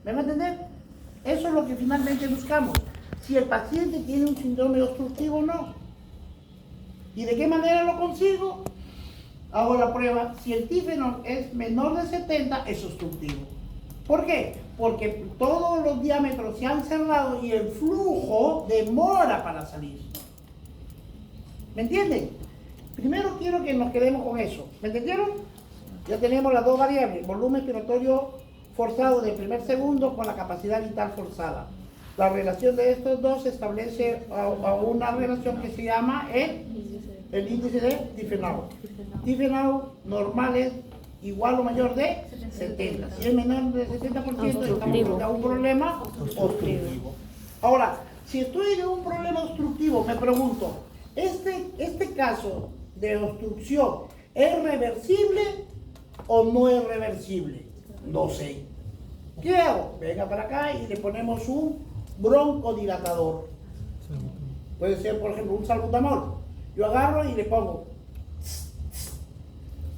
¿Me va a entender? Eso es lo que finalmente buscamos. Si el paciente tiene un síndrome obstructivo o no. ¿Y de qué manera lo consigo? Hago la prueba. Si el tífenol es menor de 70, es obstructivo. ¿Por qué? Porque todos los diámetros se han cerrado y el flujo demora para salir. ¿Me entienden? Primero quiero que nos quedemos con eso. ¿Me entendieron? Ya tenemos las dos variables, volumen respiratorio forzado del primer segundo con la capacidad vital forzada. La relación de estos dos establece a una relación que se llama el índice de tífenol. Tífenol normal es igual o mayor de 70. Si es menor de 70%, estamos frente a un problema obstructivo. Ahora, si estoy en un problema obstructivo, me pregunto, ¿este caso de obstrucción es reversible o no es reversible? No sé. ¿Qué hago? Venga para acá y le ponemos un broncodilatador. Puede ser, por ejemplo, un salbutamol. Yo agarro y le pongo.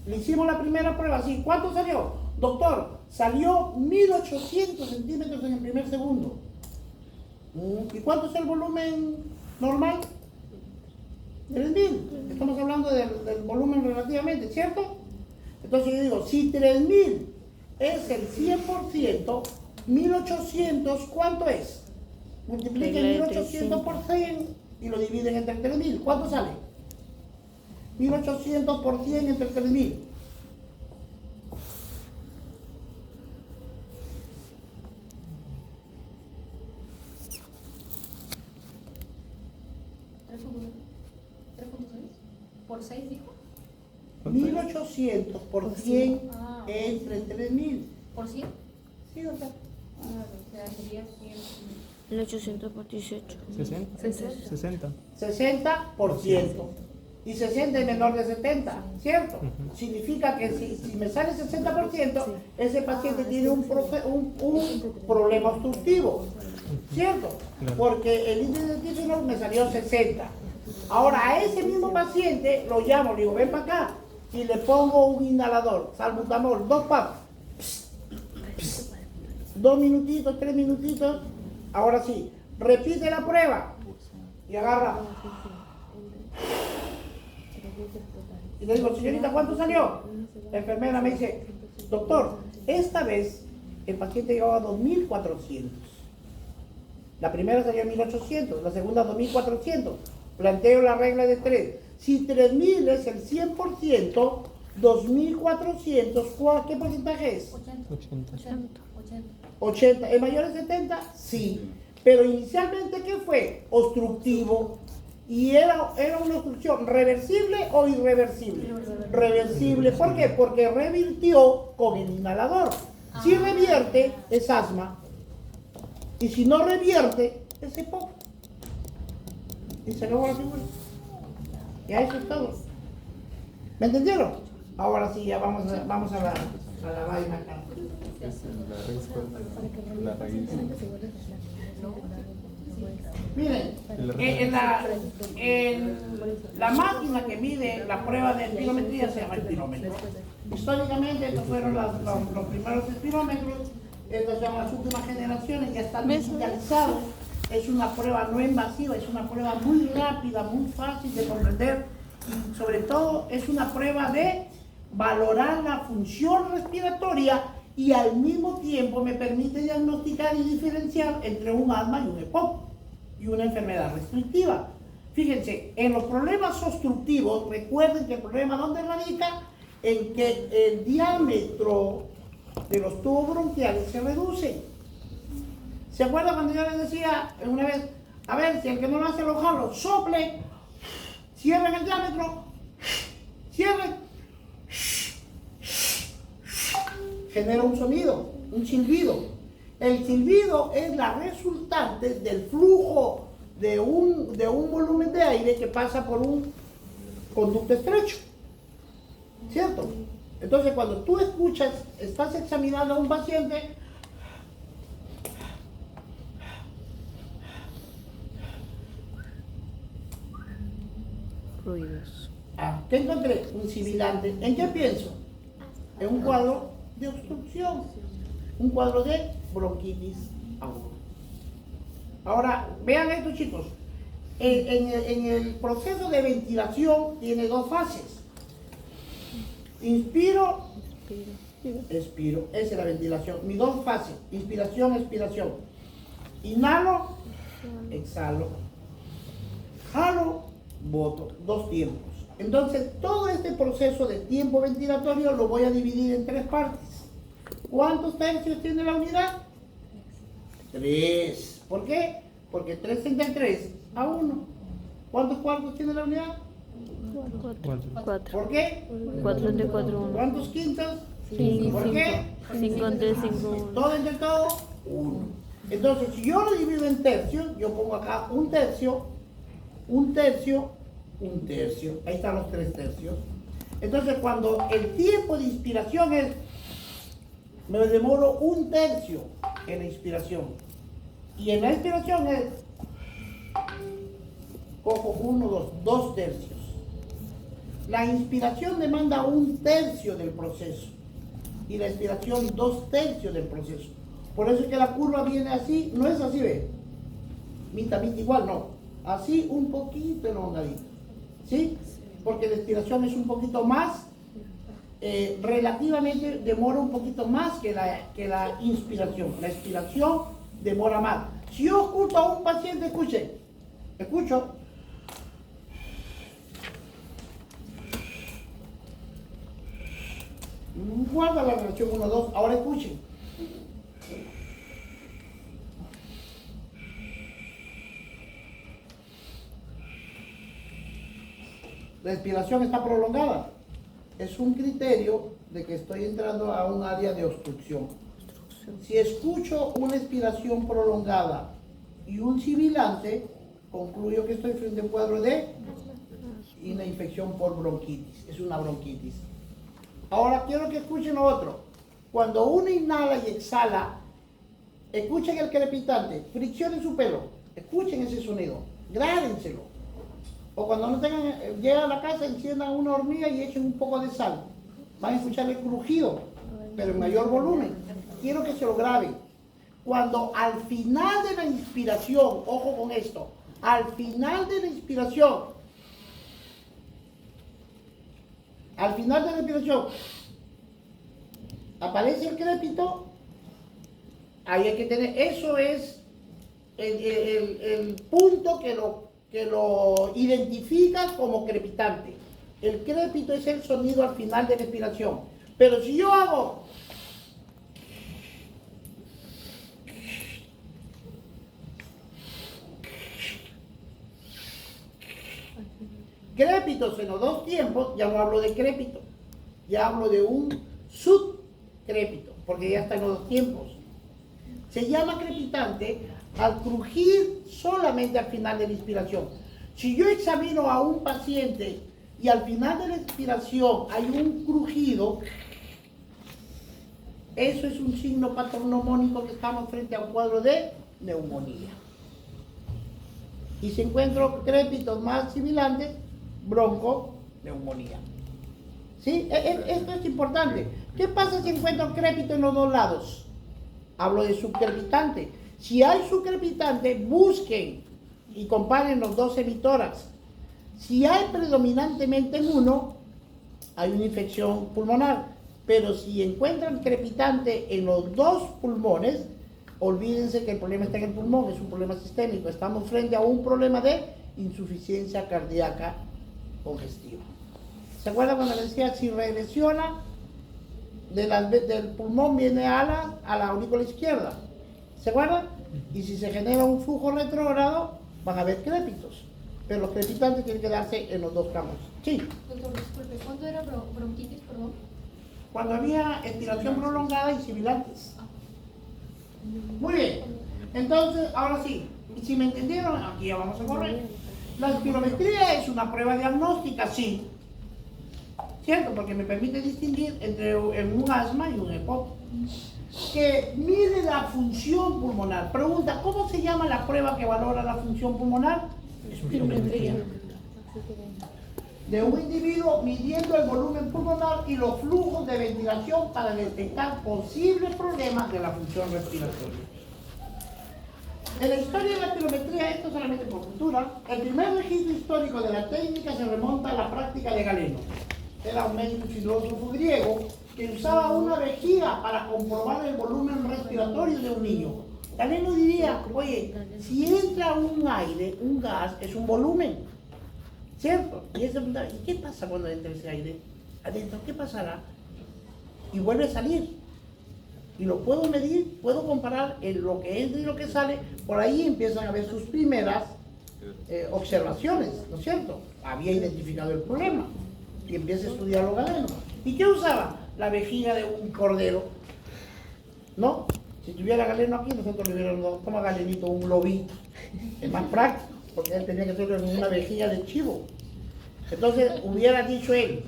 Le hicimos la primera prueba así. ¿Cuánto salió? Doctor, salió 1800 centímetros en el primer segundo. ¿Y cuánto es el volumen normal? 3000. Estamos hablando del volumen relativamente, ¿cierto? Entonces yo digo, si 3000 es el 100%, 1800, ¿cuánto es? Multipliquen 1800 por 100 y lo dividen entre 3000. ¿Cuánto sale? 1800 por 100 entre 3000. ¿Por 6 dijo? 1800 por 100 entre 3000. ¿Por 100? Sí, doctor. O sea, sería 100. 1800 por 18. 60. 60%. Y 60 es menor de 70, ¿cierto? Significa que si me sale 60%, ese paciente tiene un problema obstructivo, ¿cierto? Porque el índice de tífenol me salió 60. Ahora a ese mismo paciente lo llamo, le digo, ven para acá, y le pongo un inhalador, salbutamol, 2 papas. 2 minutitos, 3 minutitos. Ahora sí, repite la prueba y agarra. Y le digo, señorita, ¿cuánto salió? La enfermera me dice, doctor, esta vez el paciente llevaba 2400. La primera salió 1800, la segunda 2400. Planteo la regla de 3. Si 3000 es el 100%, 2400, ¿qué porcentaje es? 80. ¿Es mayor de 70? Sí. Pero inicialmente, ¿qué fue? Obstructivo. ¿Y era una obstrucción reversible o irreversible? Reversible. ¿Por qué? Porque revirtió con el inhalador. Si revierte, es asma. Y si no revierte, es EPOC. Y se acabó la figura. Ya eso es todo. ¿Me entendieron? Ahora sí, ya vamos a la vaina acá. La raíz. Miren, la máquina que mide la prueba de espirometría se llama espirómetro. Históricamente estos fueron los primeros espirómetros, estas son las últimas generaciones, ya están digitalizados. Es una prueba no invasiva, es una prueba muy rápida, muy fácil de comprender y sobre todo es una prueba de valorar la función respiratoria y al mismo tiempo me permite diagnosticar y diferenciar entre un asma y un EPOC y una enfermedad restrictiva. Fíjense, en los problemas obstructivos, recuerden que el problema ¿dónde radica? En que el diámetro de los tubos bronquiales se reduce. ¿Se acuerdan cuando yo les decía una vez, a ver, si el que no lo hace lo jalo, sople, cierren el diámetro, cierren, genera un sonido, un silbido. El silbido es la resultante del flujo de un volumen de aire que pasa por un conducto estrecho, ¿cierto? Entonces cuando tú escuchas, estás examinando a un paciente, Ruidos. ¿qué encontré? Un sibilante. ¿En qué pienso? En un cuadro de obstrucción, un cuadro de bronquitis aguda. Ahora, vean esto, chicos. En el proceso de ventilación tiene dos fases. Inspiro, expiro. Esa es la ventilación. Mis dos fases, inspiración, expiración. Inhalo, exhalo. Jalo, boto. Dos tiempos. Entonces, todo este proceso de tiempo ventilatorio lo voy a dividir en tres partes. ¿Cuántos tercios tiene la unidad? 3. ¿Por qué? Porque 3 entre 3 a 1. ¿Cuántos cuartos tiene la unidad? 4. ¿Por qué? 4 entre 4, 1. ¿Cuántos quintos? 5. ¿Por qué? 5 entre 5, 1. Todo entre todo, 1. Entonces, si yo lo divido en tercios, yo pongo acá un tercio, un tercio, un tercio. Ahí están los 3 tercios. Entonces, cuando el tiempo de inspiración es, me demoro un tercio en la inspiración. Y en la expiración es, cojo 1, 2 tercios. La inspiración demanda un tercio del proceso y la expiración 2 tercios del proceso. Por eso es que la curva viene así, no es así, ¿ve? Mitad igual, no. Así un poquito elongadito. ¿Sí? Porque la expiración es un poquito más, relativamente demora un poquito más que la inspiración. La expiración demora más. Si yo escucho a un paciente, escucho. Guarda la relación 1, 2, ahora escuchen. La expiración está prolongada. Es un criterio de que estoy entrando a un área de obstrucción. Si escucho una expiración prolongada y un sibilante, concluyo que estoy frente a un cuadro de una infección por bronquitis. Es una bronquitis. Ahora quiero que escuchen lo otro. Cuando uno inhala y exhala, escuchen el crepitante, friccionen su pelo, escuchen ese sonido, grábenselo. O cuando no tengan, llegan a la casa, enciendan una hornilla y echen un poco de sal. Van a escuchar el crujido, pero en mayor volumen. Quiero que se lo graben. Cuando al final de la inspiración, ojo con esto, al final de la inspiración, aparece el crépito, ahí hay que tener, eso es el punto que lo identifica como crepitante. El crépito es el sonido al final de la expiración. Pero si yo hago crépitos en los dos tiempos, ya no hablo de crépito, ya hablo de un subcrépito, porque ya está en los dos tiempos. Se llama crepitante al crujir solamente al final de la inspiración. Si yo examino a un paciente y al final de la expiración hay un crujido, eso es un signo patognomónico que estamos frente a un cuadro de neumonía. Y si encuentro crépitos más sibilantes, bronconeumonía. ¿Sí? Esto es importante. ¿Qué pasa si encuentro crépito en los dos lados? Hablo de subcrepitante. Si hay subcrepitante, busquen y comparen los dos emitórax. Si hay predominantemente en uno, hay una infección pulmonar. Pero si encuentran crepitante en los dos pulmones, olvídense que el problema está en el pulmón, es un problema sistémico. Estamos frente a un problema de insuficiencia cardíaca congestiva. ¿Se acuerdan cuando les decía, si regresiona del pulmón viene a la aurícula izquierda? ¿Se acuerdan? Y si se genera un flujo retrógrado, van a haber crépitos. Pero los crepitantes tienen que darse en los dos campos. Sí. Doctor, disculpe, ¿cuándo era bronquitis, perdón? Cuando había expiración prolongada y sibilantes. Muy bien. Entonces, ahora sí, si me entendieron, aquí ya vamos a correr. La espirometría es una prueba diagnóstica, sí. ¿Cierto? Porque me permite distinguir entre un asma y un EPOC. Que mide la función pulmonar. Pregunta, ¿cómo se llama la prueba que valora la función pulmonar? Espirometría. de un individuo midiendo el volumen pulmonar y los flujos de ventilación para detectar posibles problemas de la función respiratoria. En la historia de la espirometría, esto solamente por cultura, el primer registro histórico de la técnica se remonta a la práctica de Galeno. Era un médico y filósofo griego que usaba una vejiga para comprobar el volumen respiratorio de un niño. Galeno diría, oye, si entra un aire, un gas, es un volumen, ¿cierto? Y él se preguntaba, ¿y qué pasa cuando entra ese aire adentro? ¿Qué pasará? Y vuelve a salir. Y lo puedo medir, puedo comparar lo que entra y lo que sale. Por ahí empiezan a ver sus primeras observaciones, ¿no es cierto? Había identificado el problema y empieza a estudiarlo Galeno. ¿Y qué usaba? La vejiga de un cordero, ¿no? Si tuviera Galeno aquí, nosotros le hubiéramos dado, toma Galenito, un lobito. Es más práctico, porque él tenía que hacerlo en una vejiga de chivo. Entonces, hubiera dicho él,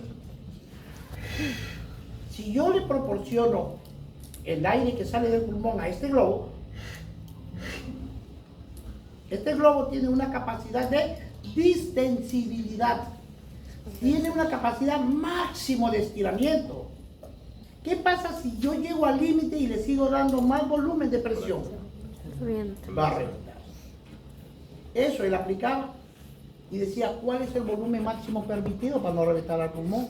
si yo le proporciono el aire que sale del pulmón a este globo tiene una capacidad de distensibilidad, tiene una capacidad máximo de estiramiento. ¿Qué pasa si yo llego al límite y le sigo dando más volumen de presión? Va a reventar. Eso él aplicaba y decía, ¿cuál es el volumen máximo permitido para no reventar al pulmón?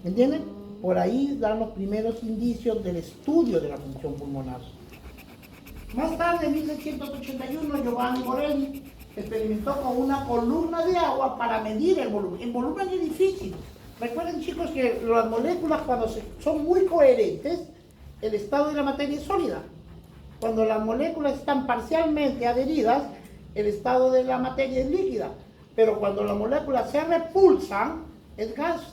¿Entienden? Por ahí dan los primeros indicios del estudio de la función pulmonar. Más tarde, en 1681, Giovanni Morelli experimentó con una columna de agua para medir el volumen. El volumen es difícil. Recuerden, chicos, que las moléculas cuando son muy coherentes, el estado de la materia es sólida. Cuando las moléculas están parcialmente adheridas, el estado de la materia es líquida. Pero cuando las moléculas se repulsan,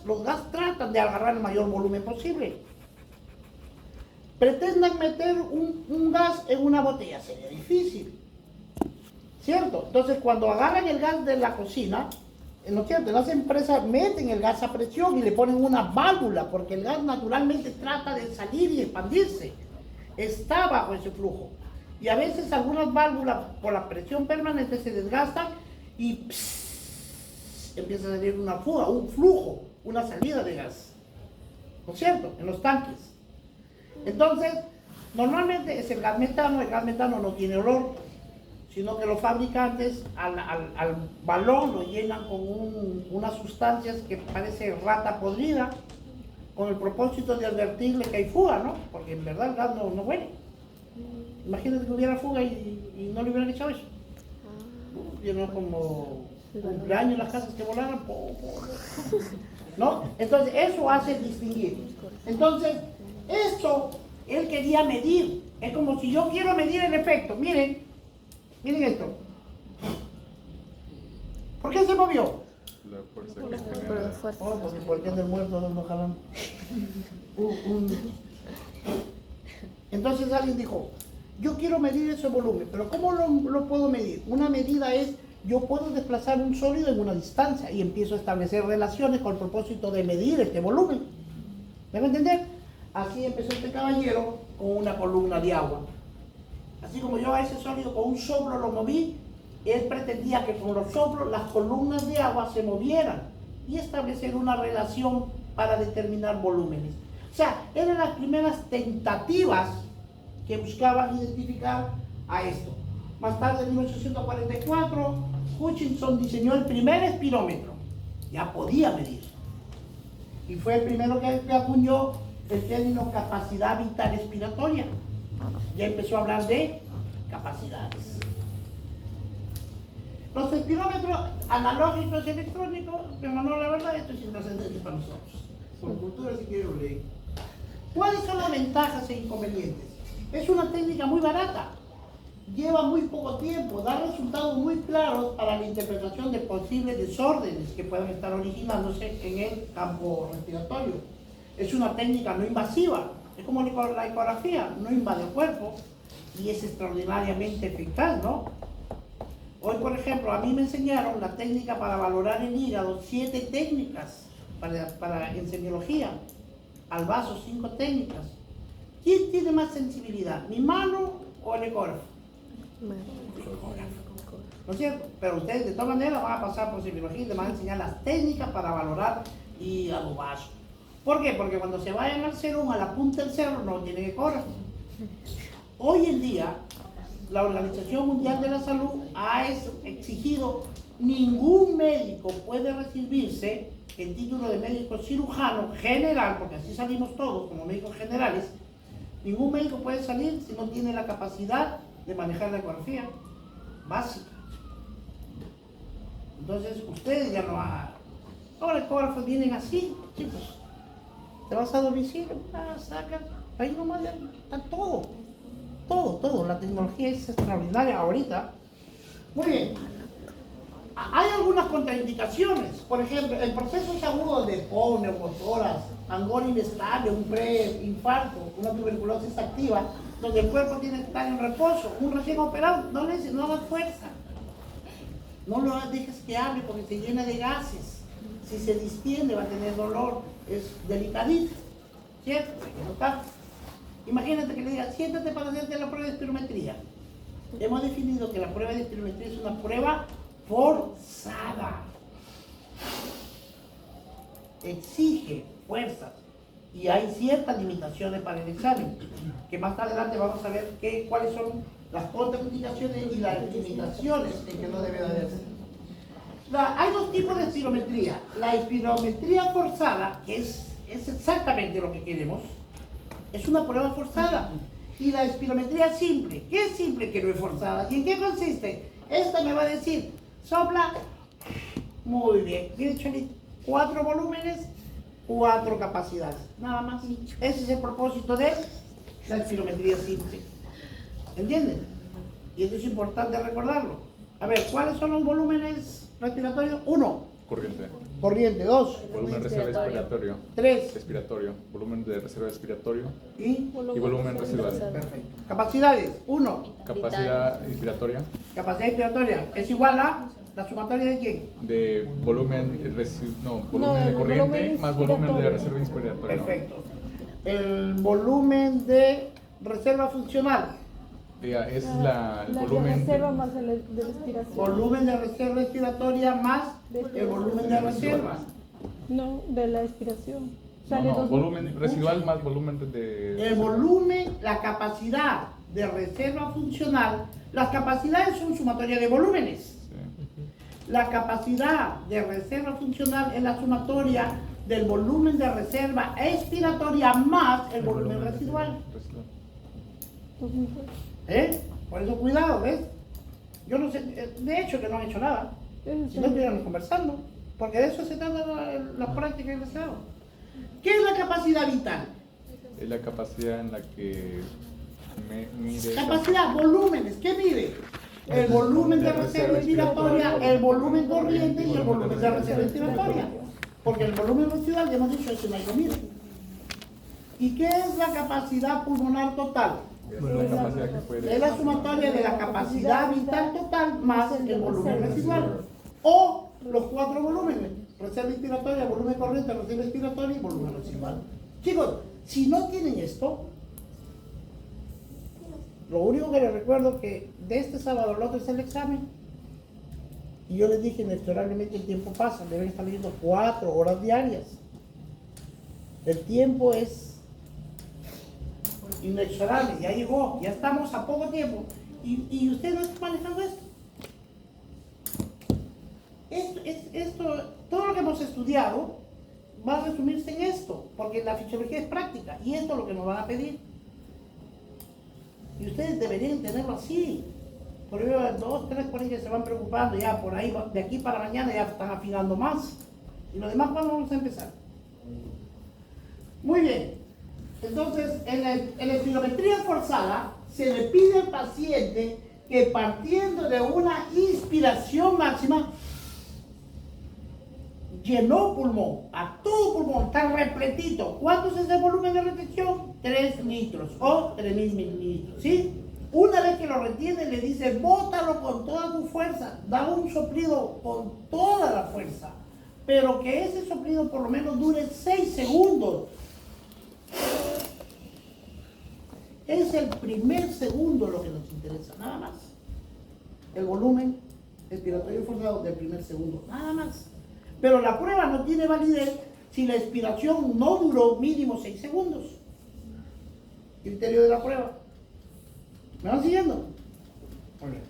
los gases tratan de agarrar el mayor volumen posible. Pretendan meter un gas en una botella, sería difícil, ¿cierto? Entonces, cuando agarran el gas de la cocina, ¿no es cierto? Las empresas meten el gas a presión y le ponen una válvula, porque el gas naturalmente trata de salir y expandirse. Está bajo ese flujo. Y a veces algunas válvulas, por la presión permanente, se desgastan y empieza a salir una fuga, un flujo, una salida de gas. ¿No es cierto? En los tanques. Entonces, normalmente es el gas metano no tiene olor, sino que los fabricantes al balón lo llenan con unas sustancias que parece rata podrida, con el propósito de advertirle que hay fuga, ¿no? Porque en verdad el gas no huele. Imagínate que hubiera fuga y no le hubieran echado eso. Vieron como cumpleaños las casas que volaran, ¿no? Entonces eso hace distinguir. Entonces, eso él quería medir. Es como si yo quiero medir el efecto. Miren esto. ¿Por qué se movió? La fuerza que genera. Porque el muerto no jalan. Entonces alguien dijo, yo quiero medir ese volumen, pero ¿cómo lo puedo medir? Una medida es, yo puedo desplazar un sólido en una distancia y empiezo a establecer relaciones con el propósito de medir este volumen. ¿Me va a entender? Así empezó este caballero con una columna de agua. Así como yo a ese sólido con un soplo lo moví, él pretendía que con los soplos las columnas de agua se movieran y establecer una relación para determinar volúmenes. O sea, eran las primeras tentativas que buscaban identificar a esto. Más tarde, en 1844, Hutchinson diseñó el primer espirómetro. Ya podía medir. Y fue el primero que acuñó el término capacidad vital respiratoria. Ya empezó a hablar de capacidades. Los espirómetros analógicos y electrónicos, hermano, la verdad, esto es intrascendente para nosotros. Por cultura, si quiero leer. ¿Cuáles son las ventajas e inconvenientes? Es una técnica muy barata, lleva muy poco tiempo, da resultados muy claros para la interpretación de posibles desórdenes que puedan estar originándose en el campo respiratorio. Es una técnica no invasiva, es como la ecografía, no invade el cuerpo y es extraordinariamente eficaz, ¿no? Hoy, por ejemplo, a mí me enseñaron la técnica para valorar el hígado, 7 técnicas en semiología, al vaso 5 técnicas. ¿Quién tiene más sensibilidad, mi mano o el ecógrafo? El ecógrafo. ¿No es cierto? Pero ustedes de todas maneras van a pasar por cinematología y les van a enseñar las técnicas para valorar y a lo básico. ¿Por qué? Porque cuando se vayan al cerro, a la punta del cerro, no tienen que correr. Hoy en día, la Organización Mundial de la Salud ha exigido ningún médico puede recibirse el título de médico cirujano general, porque así salimos todos como médicos generales. Ningún médico puede salir si no tiene la capacidad de manejar la ecografía básica. Entonces, ustedes ya no van. Ahora ecógrafos vienen así, chicos. Te vas a domicilio, sacas, ahí nomás está todo. Todo. La tecnología es extraordinaria ahorita. Muy bien. Hay algunas contraindicaciones. Por ejemplo, el proceso agudo de POC, neumotoras, angor inestable, un preinfarto, una tuberculosis activa, donde el cuerpo tiene que estar en reposo. Un recién operado, no hagas fuerza. No lo dejes que hable porque se llena de gases. Si se distiende va a tener dolor. Es delicadito, ¿cierto? Hay que notar. Imagínate que le digas, siéntate para hacerte la prueba de espirometría. Hemos definido que la prueba de espirometría es una prueba forzada. Exige fuerzas y hay ciertas limitaciones para el examen, que más adelante vamos a ver cuáles son las contraindicaciones y las limitaciones en que no debe de haberse. Hay dos tipos de espirometría. La espirometría forzada, que es exactamente lo que queremos, es una prueba forzada. Y la espirometría simple, ¿qué es simple que no es forzada? ¿Y en qué consiste? Esta me va a decir, sopla, muy bien, bien Cholito, 4 volúmenes, 4 capacidades, nada más. Ese es el propósito de la espirometría simple. ¿Entienden? Y esto es importante recordarlo. A ver, ¿cuáles son los volúmenes respiratorios? 1. Corriente. 2. Volumen de reserva expiratorio. 3. Expiratorio. Volumen de reserva expiratorio. Y volumen residual. perfecto. Capacidades. 1. Capacidad inspiratoria. Capacidad inspiratoria. ¿Es igual a la sumatoria de quién? De volumen de corriente volumen más volumen de reserva inspiratoria. Perfecto. El volumen de reserva funcional. Es el La volumen. reserva más el de respiración. Volumen de reserva respiratoria más el volumen de reserva. No, de la expiración. Volumen residual más volumen de. El volumen, la capacidad de reserva funcional. Las capacidades son sumatoria de volúmenes. Sí. La capacidad de reserva funcional es la sumatoria del volumen de reserva expiratoria más el volumen residual. Por eso cuidado, ¿ves? Yo no sé, de hecho que no han hecho nada. Si no estuviéramos conversando, porque de eso se trata la práctica del estado. ¿Qué es la capacidad vital? Es la capacidad en la que mide. Capacidad, volúmenes, ¿qué mide? El volumen de reserva respiratoria, el volumen corriente y el volumen de reserva respiratoria. Porque el volumen residual, ya hemos dicho, eso no hay que mide. ¿Y qué es la capacidad pulmonar total? Es la capacidad que puede. Es la sumatoria de la capacidad vital total más el volumen residual. O los 4 volúmenes: reserva inspiratoria, volumen corriente, reserva expiratoria y volumen residual. Chicos, si no tienen esto, lo único que les recuerdo es que de este sábado al otro es el examen. Y yo les dije, inexorablemente el tiempo pasa, deben estar leyendo 4 horas diarias. El tiempo es inexorable, ya llegó, ya estamos a poco tiempo y usted no está manejando esto. Todo lo que hemos estudiado va a resumirse en esto, porque la fisiología es práctica y esto es lo que nos van a pedir. Y ustedes deberían tenerlo así. Por ahí 2, 3 por ahí que se van preocupando, ya por ahí, de aquí para mañana ya están afinando más. Y lo demás, ¿cuándo vamos a empezar? Muy bien. Entonces, en la espirometría forzada, se le pide al paciente que partiendo de una inspiración máxima, llenó pulmón, a todo pulmón, está repletito. ¿Cuánto es el volumen de retención? 3 litros o 3.000 mililitros, ¿sí? Una vez que lo retiene, le dice, bótalo con toda tu fuerza, da un soplido con toda la fuerza, pero que ese soplido por lo menos dure 6 segundos. Es el primer segundo lo que nos interesa, nada más. el volumen expiratorio forzado del primer segundo, nada más. Pero la prueba no tiene validez si la expiración no duró mínimo 6 segundos. Criterio de la prueba. ¿Me van siguiendo? Muy bien.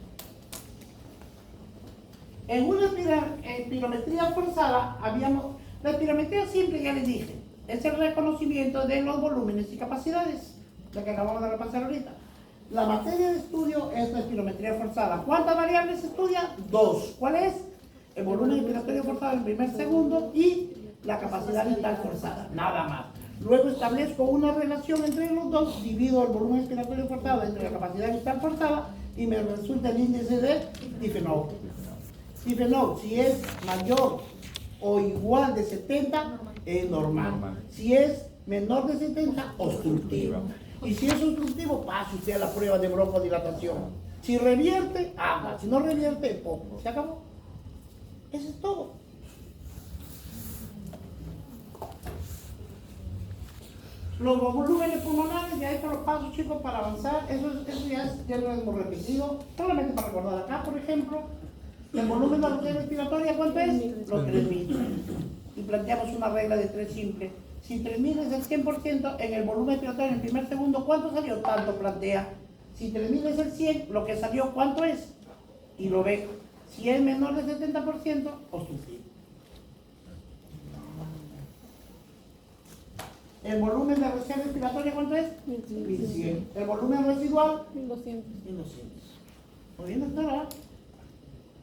En una espirometría forzada la espirometría simple, ya les dije, es el reconocimiento de los volúmenes y capacidades, la que acabamos de repasar ahorita. La materia de estudio es la espirometría forzada. ¿Cuántas variables se estudian? 2. ¿Cuál es? El volumen expiratorio forzado en primer segundo y la capacidad vital forzada, nada más. Luego establezco una relación entre los dos, divido el volumen expiratorio forzado entre la capacidad vital forzada y me resulta el índice de Tiffenov. Tiffenov, si es mayor o igual de 70, es normal. Si es menor de 70, obstructivo. Y si es obstructivo, pase usted a la prueba de broncodilatación. Si revierte, haga. Si no revierte, poco. ¿Se acabó? Eso es todo. Los volúmenes pulmonares, ya hay los pasos, chicos, para avanzar. Eso ya lo hemos repetido. Solamente para recordar acá, por ejemplo, el volumen de la arteria respiratoria, ¿cuánto es? Los 3000. Y planteamos una regla de 3 simple. Si 3000 es el 100%, en el volumen respiratorio en el primer segundo, ¿cuánto salió? Tanto plantea. Si 3000 es el 100, lo que salió, ¿cuánto es? Y lo ve. Si es menor del 70%, obstructivo. El volumen de reserva respiratoria, ¿cuánto es? 1100. El volumen residual, 1200. 1200. Muy bien, doctora.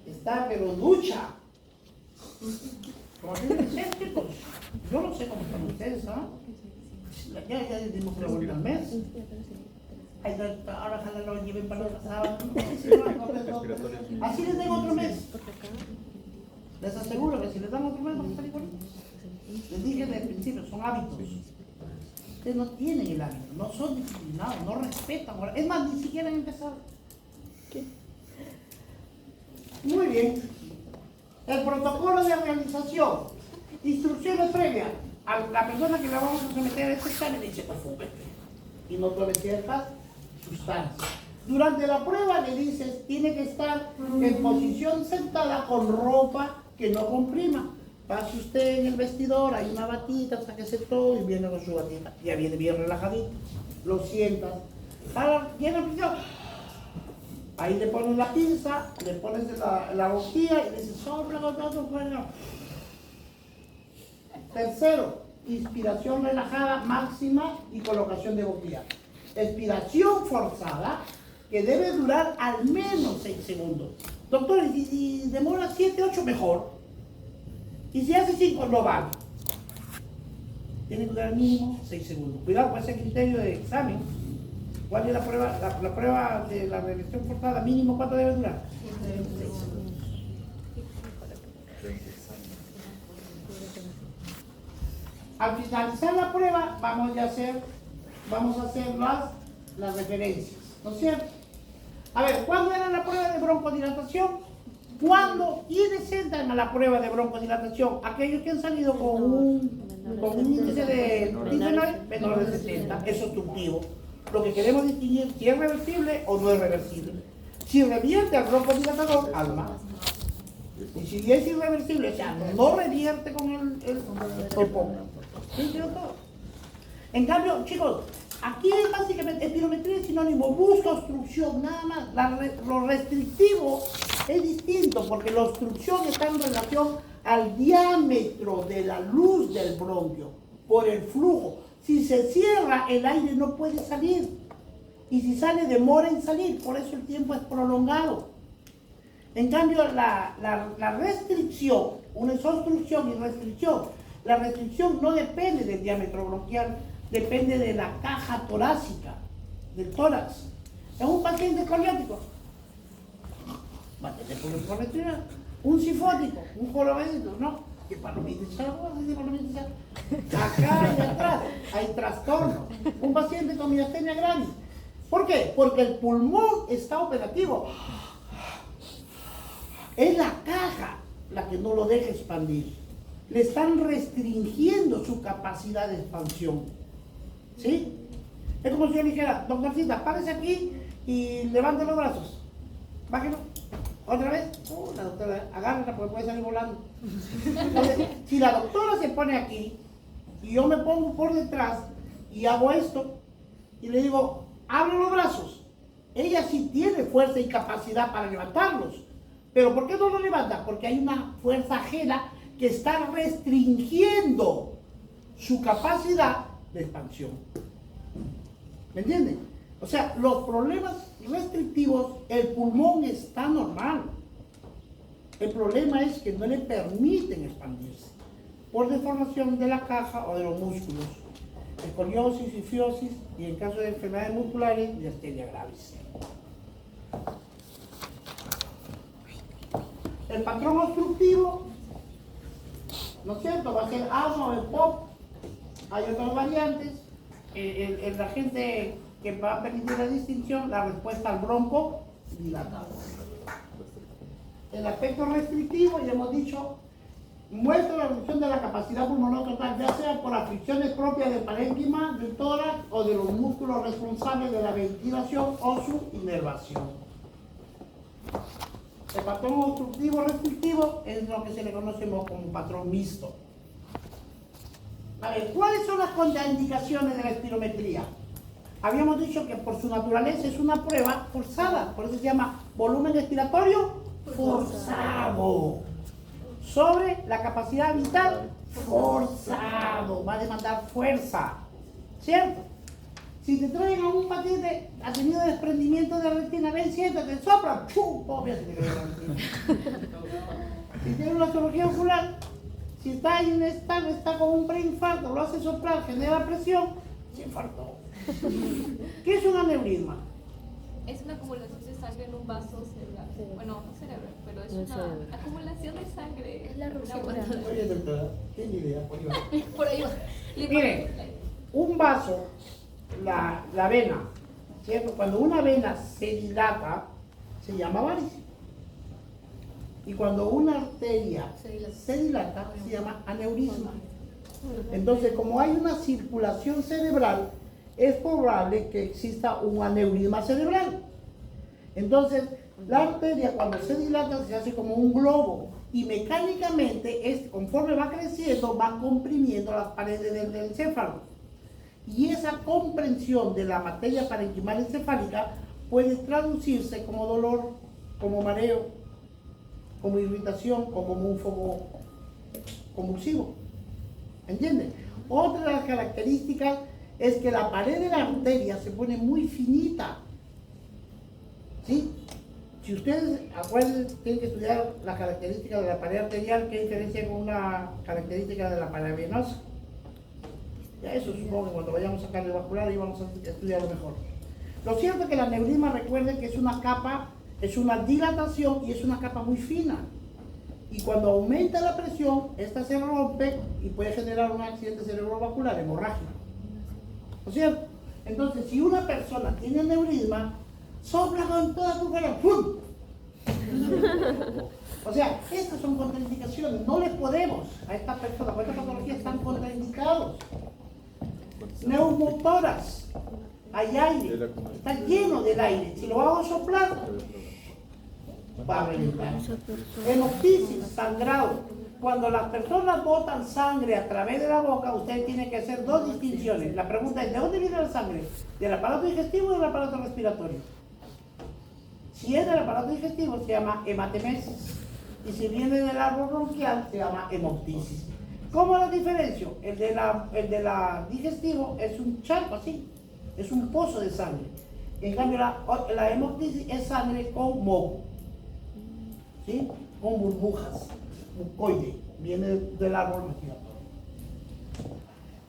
Está, pero ducha. Como tienen que ser, chicos. Yo no sé cómo están ustedes, ¿ah? Ya dimos la vuelta al mes. Ay, ahora ojalá lo lleven para los sábados. Así les den otro mes. Les aseguro que si les dan otro mes van a salir bonitos. Les dije desde el principio, son hábitos. Ustedes no tienen el hábito, no son disciplinados, no respetan. Es más, ni siquiera han empezado. ¿Qué? Muy bien. El protocolo de realización. Instrucciones previas. A la persona que la vamos a someter a este examen le dice, perfúmete. Y no tome ciertas sustancias. Durante la prueba le dices, tiene que estar en posición sentada con ropa que no comprima. Pase usted en el vestidor, hay una batita, sáquese todo y viene con su batita. Ya viene bien relajadito. Lo sientas. Llena prisión. Ahí le pones la pinza, le pones la boquilla y le dices, sopla con todo fuego. Tercero, inspiración relajada máxima y colocación de boquilla. Expiración forzada, que debe durar al menos 6 segundos. Doctor, y si demora 7, 8, mejor. Y si hace 5, no vale. Tiene que durar mínimo 6 segundos. Cuidado con ese criterio de examen. ¿Cuál es la prueba? La prueba de la regresión forzada, mínimo, ¿cuánto debe durar? 6 segundos. Al finalizar la prueba, vamos a hacer las referencias, ¿no es cierto? A ver, ¿cuándo era la prueba de broncodilatación? ¿Quiénes entran a la prueba de broncodilatación? Aquellos que han salido con un índice de menor de 70, es obstructivo. Lo que queremos distinguir si es reversible o no es reversible. Si revierte al broncodilatador, alma. Y si es irreversible, o sea, no revierte con el poco. ¿Sí, doctor? En cambio, chicos, aquí es básicamente espirometría es sinónimo, busca obstrucción, nada más. Lo restrictivo es distinto porque la obstrucción está en relación al diámetro de la luz del bronquio por el flujo. Si se cierra, el aire no puede salir. Y si sale, demora en salir, por eso el tiempo es prolongado. En cambio, la restricción, una es obstrucción y restricción. La restricción no depende del diámetro bronquial, depende de la caja torácica, del tórax. Es un paciente coriático, por respirar. Un sifótico, un jorobadito, ¿no? Que palomita, acá y atrás hay trastorno. Un paciente con miastenia gravis. ¿Por qué? Porque el pulmón está operativo. Es la caja la que no lo deja expandir. Le están restringiendo su capacidad de expansión. ¿Sí? Es como si yo le dijera, doctorcita, párese aquí y levante los brazos. Bájelo. ¿Otra vez? La doctora, agárrala porque puede salir volando. Entonces, si la doctora se pone aquí y yo me pongo por detrás y hago esto y le digo, abre los brazos, ella sí tiene fuerza y capacidad para levantarlos. ¿Pero por qué no lo levanta? Porque hay una fuerza ajena que está restringiendo su capacidad de expansión. ¿Me entienden? O sea, los problemas restrictivos, el pulmón está normal. El problema es que no le permiten expandirse por deformación de la caja o de los músculos, escoliosis, isfiosis y en caso de enfermedades musculares, miastenia gravis. El patrón obstructivo, ¿no es cierto? Va a ser asma o EPOC. Hay otras variantes. La gente que va a permitir la distinción, la respuesta al bronco dilatado. El aspecto restrictivo, ya hemos dicho, muestra la reducción de la capacidad pulmonar total, ya sea por aflicciones propias del parénquima, del tórax o de los músculos responsables de la ventilación o su inervación. El patrón obstructivo restrictivo es lo que se le conoce como patrón mixto. A ver, ¿cuáles son las contraindicaciones de la espirometría? Habíamos dicho que por su naturaleza es una prueba forzada, por eso se llama volumen expiratorio forzado. Sobre la capacidad vital forzado, va a demandar fuerza, ¿cierto? Si te traen a un paciente, ha tenido desprendimiento de retina, ven, siéntate, sopla, ¡pum! Obvio, se te quedó la retina. Si tiene una cirugía ocular, si está inestable, está con un preinfarto, lo hace soplar, genera presión, se infartó. ¿Qué es un aneurisma? Es una acumulación de sangre en un vaso cerebral. Bueno, no cerebral, pero es No una cerebral. acumulación de sangre. Es la ruptura. Oye, doctora, ¿tiene idea? Por ahí va. Miren, un vaso, la vena, ¿cierto? Cuando una vena se dilata, se llama varices. Y cuando una arteria se dilata, se llama aneurisma. Entonces, como hay una circulación cerebral, es probable que exista un aneurisma cerebral. Entonces, la arteria cuando se dilata se hace como un globo y mecánicamente, conforme va creciendo, va comprimiendo las paredes del encéfalo. Y esa comprensión de la materia parenquimal encefálica puede traducirse como dolor, como mareo, como irritación o como un foco convulsivo. ¿Entienden? Otra de las características es que la pared de la arteria se pone muy finita. ¿Sí? Si ustedes, acuérdense, tienen que estudiar las características de la pared arterial, qué diferencia con una característica de la pared venosa. Ya eso supongo que cuando vayamos a cardiovascular ahí vamos a estudiarlo mejor. Lo cierto es que el aneurisma, recuerden que es una capa, es una dilatación y es una capa muy fina. Y cuando aumenta la presión, esta se rompe y puede generar un accidente cerebrovascular, hemorragia. ¿No es cierto? Entonces, si una persona tiene aneurisma, sopla con toda tu cara, ¡pum! O sea, estas son contraindicaciones, no les podemos a estas personas, con esta patología están contraindicados. Neumotoras, hay aire, está lleno del aire, si lo hago soplar, va a reventar. Hemoptisis, sangrado. Cuando las personas botan sangre a través de la boca, usted tiene que hacer dos distinciones. La pregunta es, ¿de dónde viene la sangre? ¿Del aparato digestivo o del aparato respiratorio? Si es del aparato digestivo, se llama hematemesis. Y si viene del árbol bronquial, se llama hemoptisis. ¿Cómo la diferencio? El de la digestivo es un charco así, es un pozo de sangre. En cambio, la hemoptisis es sangre con moco, ¿sí? Con burbujas, mucoide, viene del árbol respiratorio.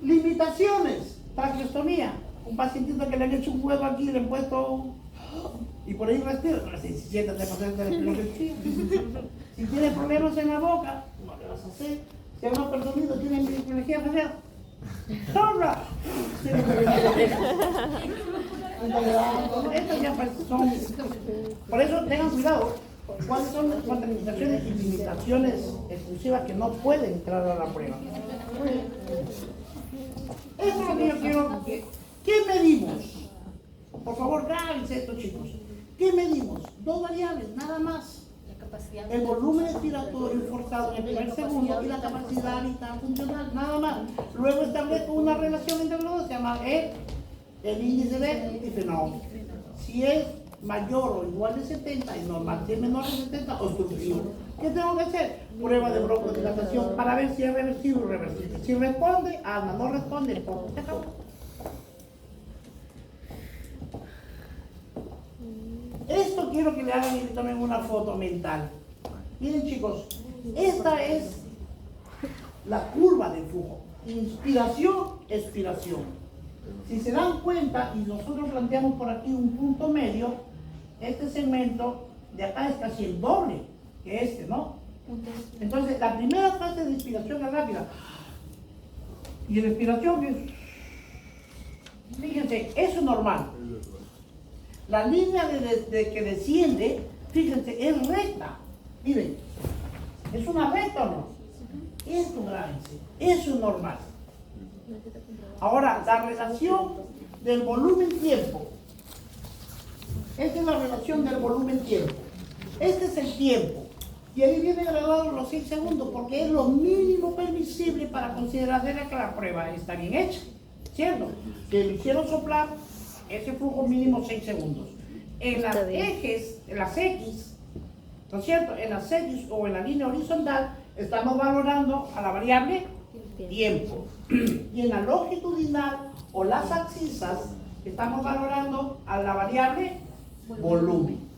Limitaciones, traqueostomía. Un pacientito que le han hecho un huevo aquí, le han puesto y por ahí respira. Siéntate para hacer la espirometría. Si tiene problemas en la boca, no le vas a hacer. Si a una persona tiene hemiplegia facial, ¡sobra! Estas ya son. Por eso tengan cuidado. ¿Cuáles son las contraindicaciones y limitaciones exclusivas que no pueden entrar a la prueba? Eso es lo que yo quiero. ¿Qué medimos? Por favor, grábense esto, chicos. ¿Qué medimos? Dos variables, nada más. El volumen expiratorio forzado en el primer segundo y la capacidad vital funcional, nada más. Luego establezco una relación entre los dos, se llama el índice de difenol. Si es mayor o igual de 70 es normal, si es menor de 70 obstructivo. ¿Qué tengo que hacer? Prueba de broncodilatación para ver si es reversible o irreversible. Si responde, anda, no responde, se acabó. Esto quiero que le hagan y le tomen una foto mental. Miren chicos, esta es la curva de flujo. Inspiración, expiración. Si se dan cuenta, y nosotros planteamos por aquí un punto medio, este segmento de acá es casi el doble que este, ¿no? Entonces, la primera fase de inspiración es rápida. Y la expiración es... Fíjense, eso es normal. La línea de que desciende, fíjense, es recta. Miren, ¿es una recta o no? Esto, grábense, eso es normal. Ahora, la relación del volumen-tiempo. Esta es la relación del volumen-tiempo. Este es el tiempo. Y ahí viene grabado los 6 segundos, porque es lo mínimo permisible para considerar que la prueba está bien hecha. ¿Cierto? Que lo hicieron soplar ese flujo mínimo 6 segundos. En las ejes, en las X, ¿no es cierto? En las X o en la línea horizontal estamos valorando a la variable tiempo. Y en la longitudinal o las abscisas estamos valorando a la variable volumen.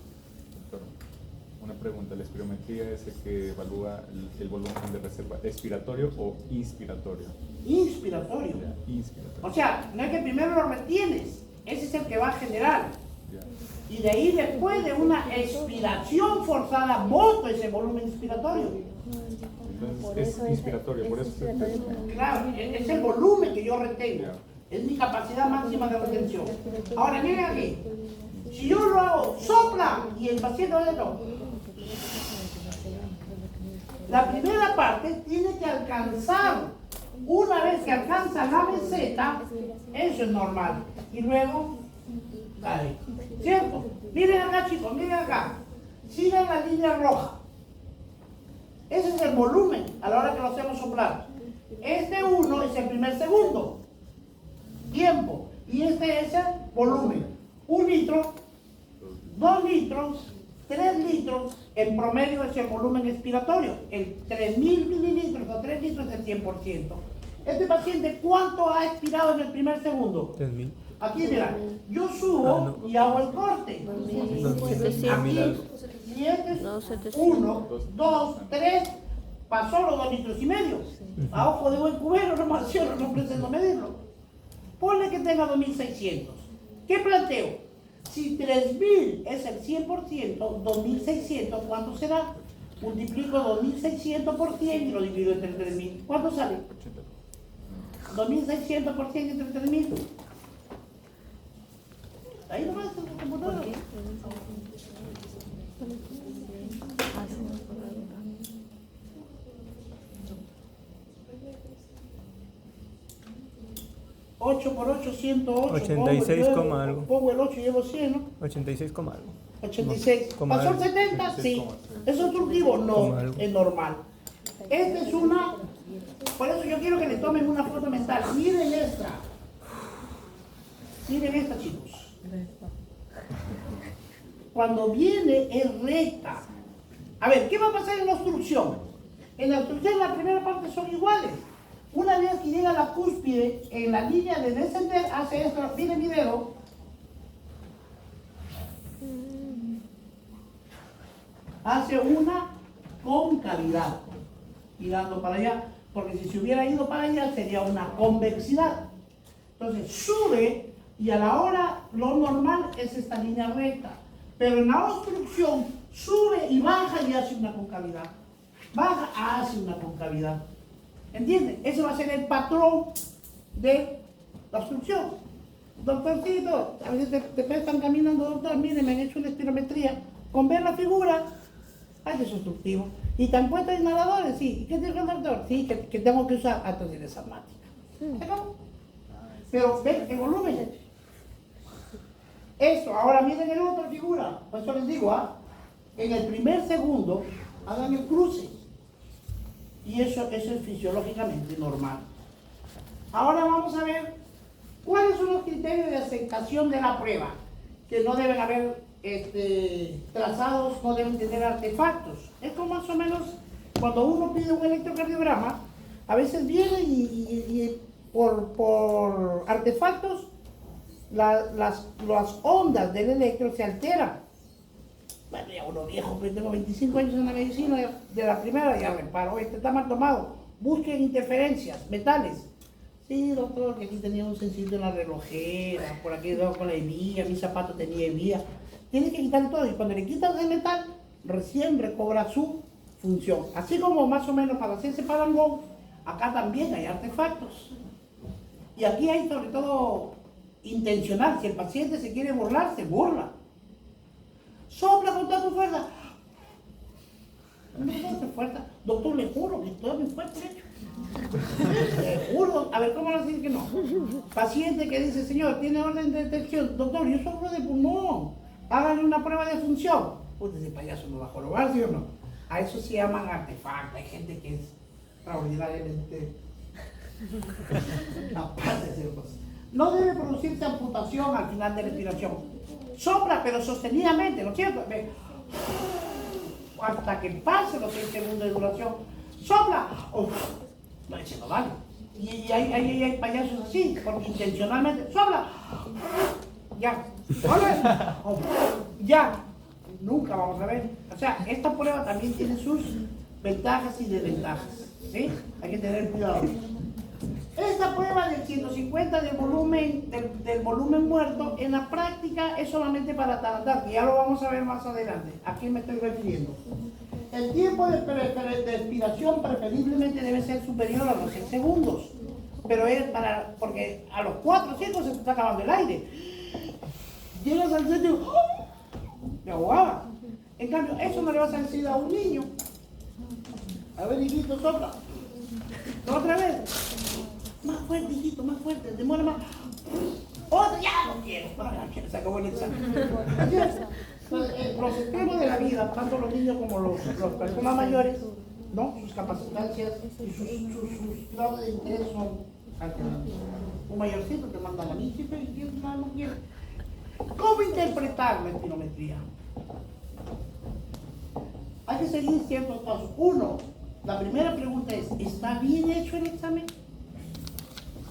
Una pregunta, ¿la espirometría es el que evalúa el volumen de reserva expiratorio o inspiratorio? Inspiratorio. Ya, inspiratorio. O sea, no es que primero lo retienes, ese es el que va a generar. Ya. Y de ahí después de una expiración forzada, boto ese volumen inspiratorio. Entonces es inspiratorio, por eso Claro, es el volumen que yo retengo. Es mi capacidad máxima de retención. Ahora miren aquí. Si yo lo hago, sopla y el paciente va dentro. La primera parte tiene que alcanzar. Una vez que alcanza la meseta, eso es normal. Y luego, ahí. ¿Cierto? Miren acá, chicos, miren acá. Sigan la línea roja. Ese es el volumen a la hora que lo hacemos soplar. Este 1 es el primer segundo. Tiempo. Y este es el volumen. 1 litro, 2 litros, 3 litros, en promedio es el volumen expiratorio. El 3.000 mililitros o 3 litros es el 100%. Este paciente, ¿cuánto ha expirado en el primer segundo? 3.000. Aquí, mira, yo subo y hago el corte. Aquí, y este es 1, 2, 3, pasó los 2 litros y medio. A ojo de buen cubero, no más cierro, no pretendo medirlo. Ponle que tenga 2.600. ¿Qué planteo? Si 3.000 es el 100%, 2.600, ¿cuánto será? Multiplico 2.600 por 100 y lo divido entre 3.000. ¿Cuánto sale? 2.600 por 100 entre 3.000. Ahí nomás en la computadora. 8 por 8, 108. 86, algo. Pongo el 8 y llevo 100, ¿no? 86, algo. 86. Coma ¿Pasó el algo. 70? Sí. ¿Es obstructivo? No, Coma algo. es normal. Esta es una... Por eso yo quiero que le tomen una foto mental. Miren esta. Miren esta, chicos. Cuando viene es recta. A ver, ¿qué va a pasar en la obstrucción? En la obstrucción la primera parte son iguales. Una vez que llega a la cúspide, en la línea de descender, hace esto, miren mi dedo. Hace una concavidad, tirando para allá, porque si se hubiera ido para allá sería una convexidad. Entonces sube y a la hora lo normal es esta línea recta, pero en la obstrucción sube y baja y hace una concavidad. Baja, hace una concavidad. ¿Entienden? Ese va a ser el patrón de la obstrucción. Doctorcito, a veces te están caminando, doctor, miren, me han hecho una espirometría. Con ver la figura, ay, es obstructivo. ¿Y te han puesto inhaladores? Sí. ¿Y qué dijo el doctor? Sí, que tengo que usar atosis asmática. ¿Se acabó? Pero ven el volumen. Eso, ahora miren el otro figura. Por eso les digo, en el primer segundo hagan el cruce. Y eso es fisiológicamente normal. Ahora vamos a ver cuáles son los criterios de aceptación de la prueba. Que no deben haber trazados, no deben tener artefactos. Esto más o menos, cuando uno pide un electrocardiograma, a veces viene y por artefactos las ondas del electro se alteran. Bueno, ya uno viejo, pues tengo 25 años en la medicina, de la primera ya reparo, este está mal tomado, busquen interferencias, metales. Sí, doctor, que aquí tenía un sencillo en la relojera, por aquí debajo con la hebilla, mi zapato tenía hebilla. Tiene que quitar todo, y cuando le quitan el metal, recién recobra su función. Así como más o menos para hacerse parangón, acá también hay artefactos. Y aquí hay sobre todo intencional, si el paciente se quiere burlar, se burla. Sopla con toda tu fuerza. No hace fuerza. Doctor, le juro que todo mi fuerza hecho. Le juro. A ver, ¿cómo le decir que no? Paciente que dice, señor, tiene orden de detección. Doctor, yo sufro de pulmón. Háganle una prueba de función. Pues ese payaso no va a jorobar, ¿sí o no? A eso se llaman artefactos. Hay gente que es extraordinariamente capaz de hacer cosas. No debe producirse amputación al final de la respiración. Sopla, pero sostenidamente, ¿no es cierto? Hasta que pase los 6 segundos de duración. Sopla. No, ese no vale. Y hay payasos así, porque intencionalmente. Sopla. Ya. Ya. Nunca vamos a ver. O sea, esta prueba también tiene sus ventajas y desventajas. ¿Sí? Hay que tener cuidado. Esta prueba del 150 del volumen muerto, en la práctica es solamente para atalantar, que ya lo vamos a ver más adelante. ¿A quién me estoy refiriendo? El tiempo de expiración preferiblemente debe ser superior a los 6 segundos. Pero es porque a los 4 o 5 se te está acabando el aire. Llegas al sitio, me ahogaba. En cambio, eso no le vas a decir a un niño. A ver, hijito, sopla. Otra vez. Más fuerte, hijito, más fuerte, demora más. Otro, ya no quiero. Se acabó el examen. Los extremos de la vida, tanto los niños como las personas mayores, ¿no? Sus capacidades y sus grados de interés son alterados. Un mayorcito te manda a la misa y no quiere. ¿Cómo interpretar la espirometría? Hay que seguir ciertos pasos. Uno, la primera pregunta es, ¿está bien hecho el examen?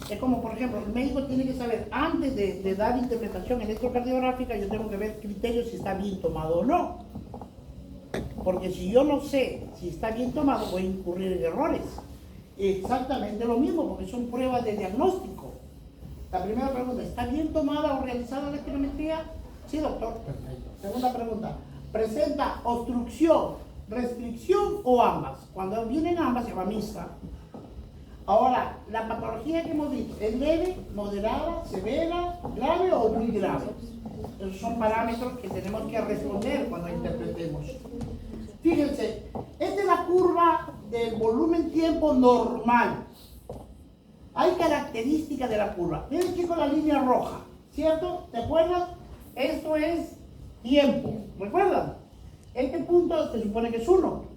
Es como, por ejemplo, el médico tiene que saber, antes de dar interpretación electrocardiográfica, yo tengo que ver criterios si está bien tomado o no. Porque si yo no sé si está bien tomado, voy a incurrir en errores. Exactamente lo mismo, porque son pruebas de diagnóstico. La primera pregunta, ¿está bien tomada o realizada la espirometría? Sí, doctor. Perfecto. Segunda pregunta, ¿presenta obstrucción, restricción o ambas? Cuando vienen ambas se llama mixta. Ahora, la patología que hemos visto, ¿es leve, moderada, severa, grave o muy grave? Esos son parámetros que tenemos que responder cuando interpretemos. Fíjense, esta es la curva del volumen-tiempo normal. Hay características de la curva. Miren, chicos, la línea roja, ¿cierto? ¿Te acuerdas? Esto es tiempo, ¿recuerdan? Este punto se supone que es 1.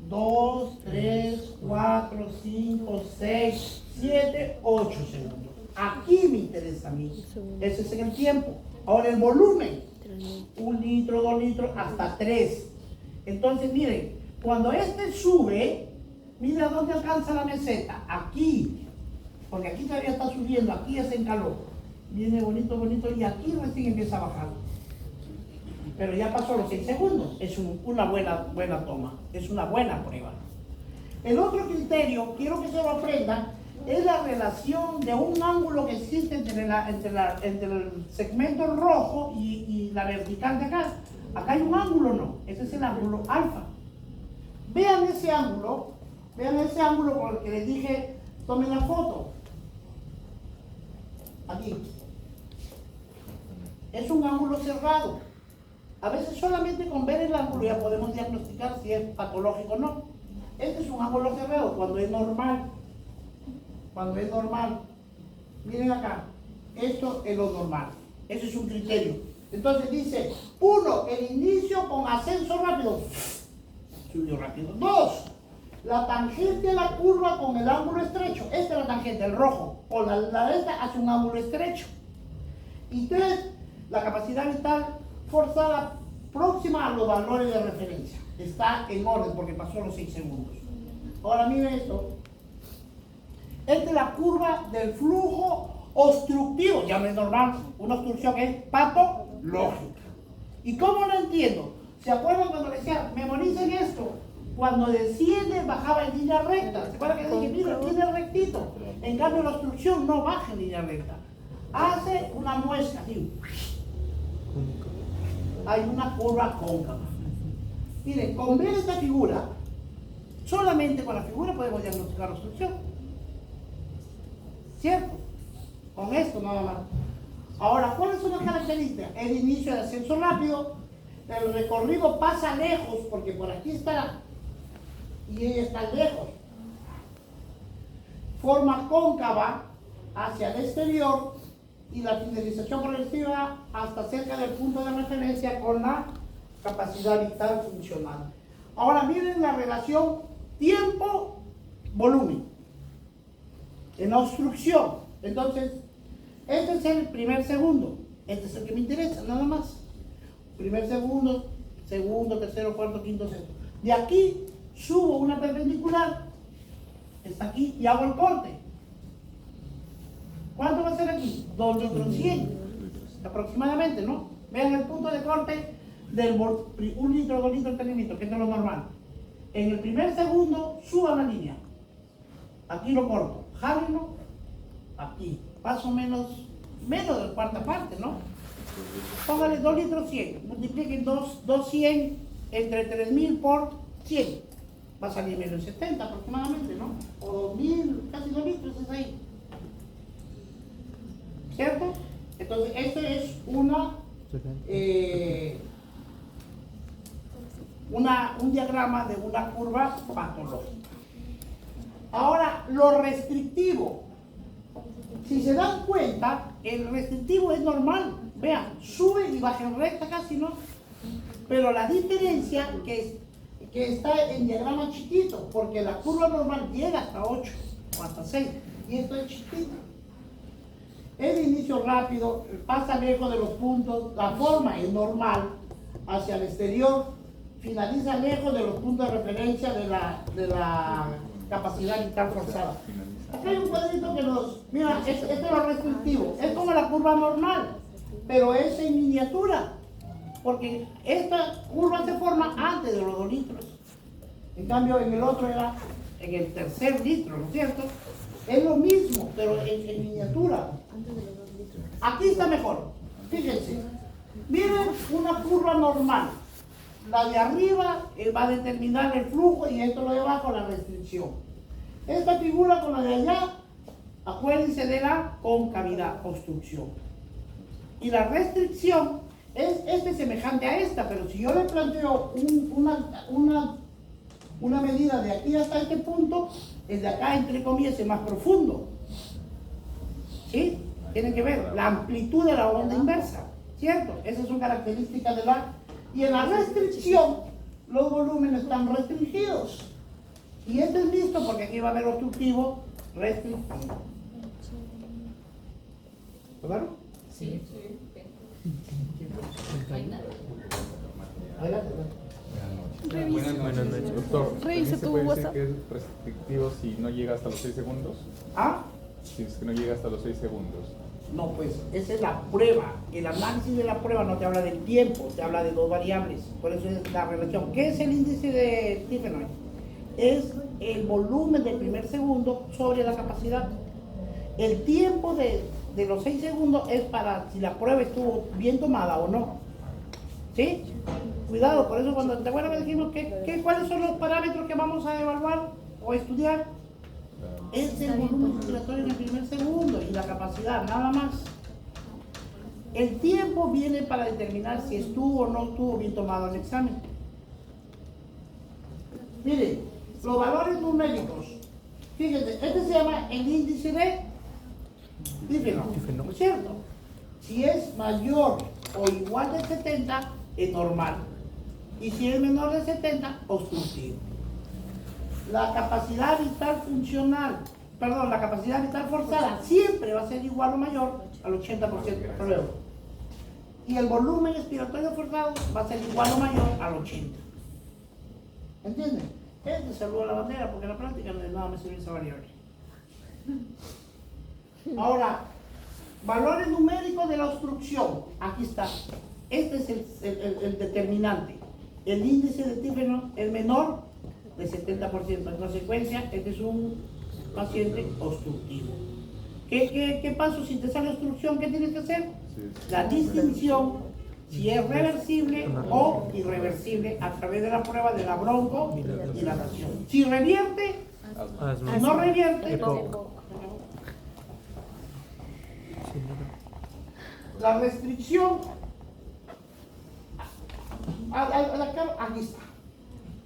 2, 3, 4, 5, 6, 7, 8 segundos. Aquí me interesa a mí. Ese es el tiempo. Ahora el volumen. 1 litro, 2 litros, hasta 3. Entonces, miren, cuando este sube, mira dónde alcanza la meseta. Aquí. Porque aquí todavía está subiendo, aquí es en calor. Viene bonito, bonito, y aquí recién empieza a bajar. Pero ya pasó los 6 segundos. Es una buena toma. Es una buena prueba. El otro criterio, quiero que se lo aprendan, es la relación de un ángulo que existe entre el segmento rojo y la vertical de acá. Acá hay un ángulo, no. Ese es el ángulo alfa. Vean ese ángulo con el que les dije, tomen la foto. Aquí. Es un ángulo cerrado. A veces solamente con ver el ángulo ya podemos diagnosticar si es patológico o no. Este es un ángulo cerrado cuando es normal. Cuando es normal. Miren acá. Esto es lo normal. Ese es un criterio. Entonces dice, 1, el inicio con ascenso rápido, subió rápido. 2, la tangente de la curva con el ángulo estrecho. Esta es la tangente, el rojo. O la de esta hace un ángulo estrecho. Y 3, la capacidad vital forzada próxima a los valores de referencia. Está en orden porque pasó los 6 segundos. Ahora miren esto. Esta es la curva del flujo obstructivo. Ya no es normal. Una obstrucción es patológica. ¿Y cómo lo entiendo? ¿Se acuerdan cuando le decía, memoricen esto? Cuando desciende, bajaba en línea recta. ¿Se acuerdan que dije, mira, tiene rectito? En cambio, la obstrucción no baja en línea recta. Hace una muesca, así. Hay una curva cóncava. Miren, con ver esta figura, solamente con la figura podemos diagnosticar la obstrucción. ¿Cierto? Con esto nada más. Ahora, ¿cuáles son las características? El inicio de ascenso rápido, el recorrido pasa lejos, porque por aquí está, y ella está lejos. Forma cóncava hacia el exterior, y la finalización progresiva hasta cerca del punto de referencia con la capacidad vital funcional. Ahora miren la relación tiempo-volumen en la obstrucción. Entonces, este es el primer segundo. Este es el que me interesa, nada más. Primer segundo, segundo, tercero, cuarto, quinto, sexto. De aquí subo una perpendicular, está aquí, y hago el corte. ¿Cuánto va a ser aquí? 2 litros 100 aproximadamente, ¿no? Vean el punto de corte del 1 litro, 2 litros, 3 litros, que es lo normal. En el primer segundo suban la línea. Aquí lo corto. Jálenlo aquí. Más o menos de cuarta parte, ¿no? Póngale 2 litros 100. Multipliquen 200 entre 3000 por 100. Va a salir menos 70 aproximadamente, ¿no? O 2000, casi 2 litros es ahí. ¿Cierto? Entonces, este es un diagrama de una curva patológica. Ahora, lo restrictivo. Si se dan cuenta, el restrictivo es normal. Vean, sube y baja en recta casi, ¿no? Pero la diferencia que está en diagrama chiquito, porque la curva normal llega hasta 8 o hasta 6, y esto es chiquito. El inicio rápido, pasa lejos de los puntos, la forma es normal hacia el exterior, finaliza lejos de los puntos de referencia de la capacidad vital forzada. Acá hay un cuadrito que mira, esto es lo restrictivo, es como la curva normal, pero es en miniatura, porque esta curva se forma antes de los 2 litros. En cambio, en el otro era en el tercer litro, ¿no es cierto? Es lo mismo, pero en miniatura. Aquí está mejor. Fíjense. Miren una curva normal. La de arriba va a determinar el flujo y esto lo de abajo la restricción. Esta figura con la de allá, acuérdense de la concavidad, obstrucción. Y la restricción es semejante a esta, pero si yo le planteo una medida de aquí hasta este punto, es de acá, entre comillas, es más profundo. ¿Sí? Tienen que ver la amplitud de la onda inversa, ¿cierto? Esas son características de la... Y en la restricción, los volúmenes están restringidos. Y este es listo porque aquí va a haber obstructivo restrictivo. ¿Claro? Sí. Adelante. Buenas noches. Doctor, Revisa ¿también se tu puede decir WhatsApp. que es restrictivo si no llega hasta los 6 segundos? ¿Ah? Si es que no llega hasta los 6 segundos. No, pues esa es la prueba. El análisis de la prueba no te habla del tiempo, te habla de 2 variables. Por eso es la relación. ¿Qué es el índice de Stephen? Es el volumen del primer segundo sobre la capacidad. El tiempo de los 6 segundos es para si la prueba estuvo bien tomada o no. ¿Sí? Cuidado, por eso cuando te acuerdas que dijimos cuáles son los parámetros que vamos a evaluar o estudiar. Es el volumen respiratorio en el primer segundo y la capacidad, nada más. El tiempo viene para determinar si estuvo o no estuvo bien tomado el examen. Miren, los valores numéricos. Fíjense, este se llama el índice de Diffenor, ¿no es cierto? Si es mayor o igual de 70, es normal. Y si es menor de 70, obstructivo. La capacidad vital funcional, perdón, la capacidad vital forzada siempre va a ser igual o mayor al 80%. Prueba. Y el volumen expiratorio forzado va a ser igual o mayor al 80%. ¿Entienden? Este saludo a la bandera porque en la práctica no de nada me sirve esa variable. Ahora, valores numéricos de la obstrucción. Aquí está. Este es el determinante. El índice de tífeno es menor de 70%. En consecuencia, este es un paciente obstructivo. ¿Qué paso si te sale obstrucción? ¿Qué tienes que hacer? La distinción si es reversible o irreversible a través de la prueba de la broncodilatación. Si revierte, si no revierte, la restricción aquí está.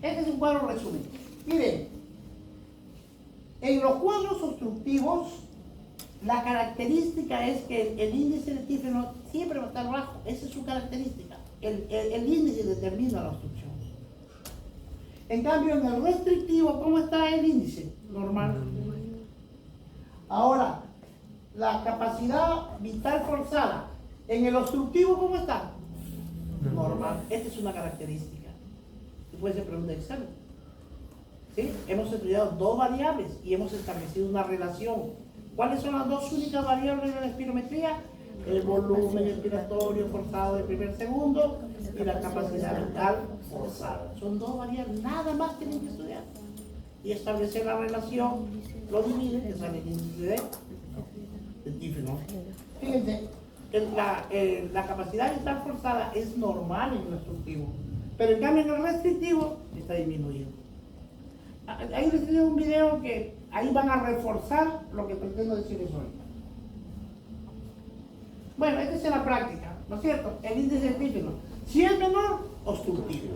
Este es un cuadro resumen. Miren, en los cuadros obstructivos la característica es que el índice de tífeno siempre va a estar bajo. Esa es su característica. El índice determina la obstrucción. En cambio, en el restrictivo, ¿cómo está el índice? Normal. Ahora, la capacidad vital forzada. En el obstructivo, ¿cómo está? Normal. Esta es una característica. Puede ser pregunta de examen. ¿Sí? Hemos estudiado dos variables y hemos establecido una relación. ¿Cuáles son las dos únicas variables de la espirometría? El volumen expiratorio forzado de primer segundo y la capacidad vital forzada. Son dos variables, nada más tienen que estudiar. Y establecer la relación, lo dividen, que sale el índice de tífeno. Fíjense, la capacidad vital forzada es normal en el obstructivo, pero en cambio en el restrictivo está disminuido. Ahí les tengo un video que ahí van a reforzar lo que pretendo decirles hoy. Bueno, esta es la práctica, ¿no es cierto? El índice de tífeno. Si es menor, obstructivo.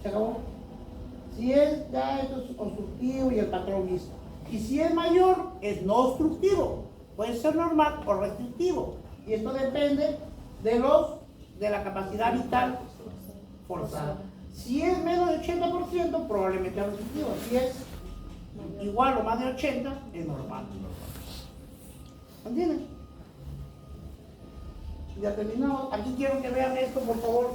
¿Se acabó? Si es ya esto es obstructivo y el patrón mixto. Y si es mayor, es no obstructivo. Puede ser normal o restrictivo. Y esto depende de la capacidad vital forzada. Si es menos de 80%, probablemente es restrictivo. Si es igual o más de 80%, es normal. ¿Entienden? Ya terminamos. Aquí quiero que vean esto, por favor.